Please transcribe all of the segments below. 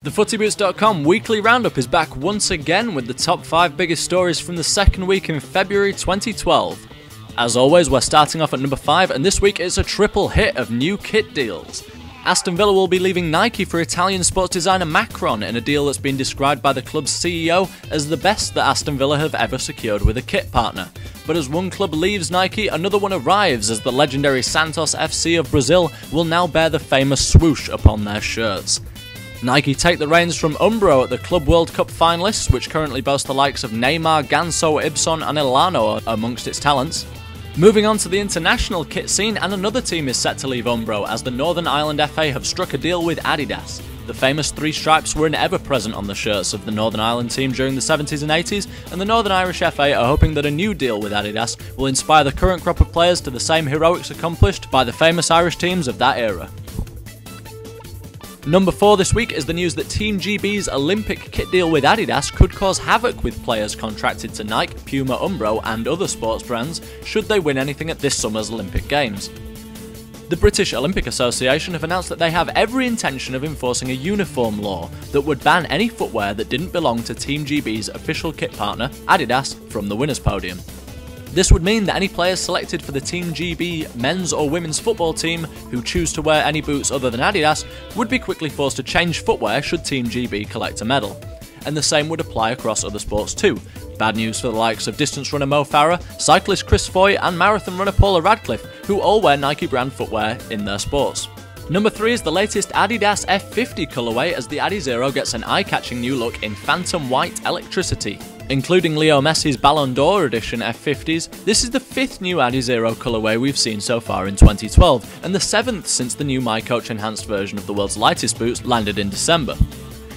The Footy-Boots.com weekly roundup is back once again with the top 5 biggest stories from the second week in February 2012. As always, we're starting off at number 5, and this week it's a triple hit of new kit deals. Aston Villa will be leaving Nike for Italian sports designer Macron in a deal that's been described by the club's CEO as the best that Aston Villa have ever secured with a kit partner. But as one club leaves Nike, another one arrives, as the legendary Santos FC of Brazil will now bear the famous swoosh upon their shirts. Nike take the reins from Umbro at the Club World Cup finalists, which currently boast the likes of Neymar, Ganso, Ibson and Elano amongst its talents. Moving on to the international kit scene, and another team is set to leave Umbro, as the Northern Ireland FA have struck a deal with Adidas. The famous 3 stripes were ever present on the shirts of the Northern Ireland team during the 70s and 80s, and the Northern Irish FA are hoping that a new deal with Adidas will inspire the current crop of players to the same heroics accomplished by the famous Irish teams of that era. Number 4 this week is the news that Team GB's Olympic kit deal with Adidas could cause havoc with players contracted to Nike, Puma, Umbro and other sports brands should they win anything at this summer's Olympic Games. The British Olympic Association have announced that they have every intention of enforcing a uniform law that would ban any footwear that didn't belong to Team GB's official kit partner, Adidas, from the winner's podium. This would mean that any players selected for the Team GB men's or women's football team who choose to wear any boots other than Adidas would be quickly forced to change footwear should Team GB collect a medal. And the same would apply across other sports too. Bad news for the likes of distance runner Mo Farah, cyclist Chris Foy and marathon runner Paula Radcliffe, who all wear Nike brand footwear in their sports. Number 3 is the latest Adidas F50 colourway, as the Adizero gets an eye-catching new look in Phantom White Electricity. Including Leo Messi's Ballon d'Or edition F50's, this is the 5th new Adizero colourway we've seen so far in 2012, and the 7th since the new My Coach enhanced version of the world's lightest boots landed in December.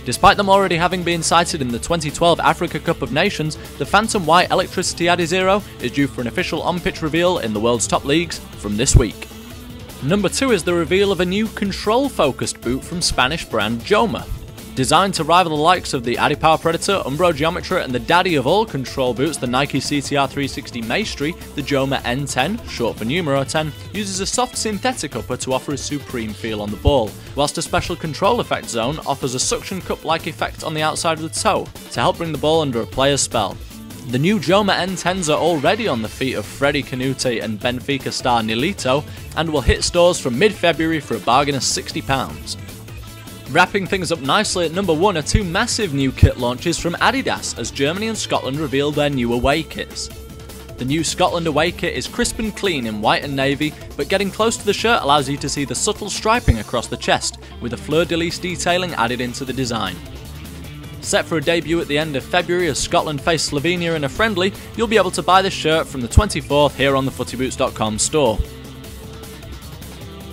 Despite them already having been cited in the 2012 Africa Cup of Nations, the Phantom White Electricity Adizero is due for an official on-pitch reveal in the world's top leagues from this week. Number 2 is the reveal of a new control-focused boot from Spanish brand Joma. Designed to rival the likes of the Adipower Predator, Umbro Geometry and the daddy of all control boots, the Nike CTR 360 Maestri, the Joma N10, short for numero 10, uses a soft synthetic upper to offer a supreme feel on the ball, whilst a special control effect zone offers a suction cup-like effect on the outside of the toe to help bring the ball under a player's spell. The new Joma N10s are already on the feet of Freddie Canute and Benfica star Nilito, and will hit stores from mid-February for a bargain of £60. Wrapping things up nicely at number 1 are 2 massive new kit launches from Adidas, as Germany and Scotland reveal their new away kits. The new Scotland away kit is crisp and clean in white and navy, but getting close to the shirt allows you to see the subtle striping across the chest, with a fleur-de-lis detailing added into the design. Set for a debut at the end of February as Scotland face Slovenia in a friendly, you'll be able to buy this shirt from the 24th here on the Footy-Boots.com store.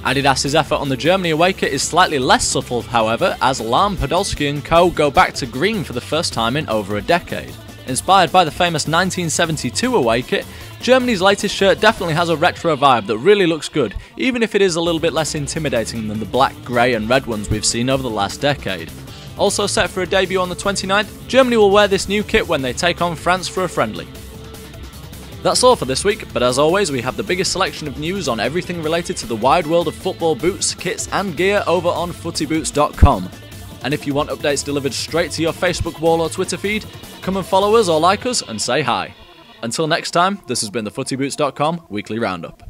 Adidas' effort on the Germany away kit is slightly less subtle, however, as Lahm, Podolski & Co. go back to green for the first time in over a decade. Inspired by the famous 1972 away kit, Germany's latest shirt definitely has a retro vibe that really looks good, even if it is a little bit less intimidating than the black, grey and red ones we've seen over the last decade. Also set for a debut on the 29th, Germany will wear this new kit when they take on France for a friendly. That's all for this week, but as always we have the biggest selection of news on everything related to the wide world of football boots, kits and gear over on Footy-Boots.com. And if you want updates delivered straight to your Facebook wall or Twitter feed, come and follow us or like us and say hi. Until next time, this has been the Footy-Boots.com Weekly Roundup.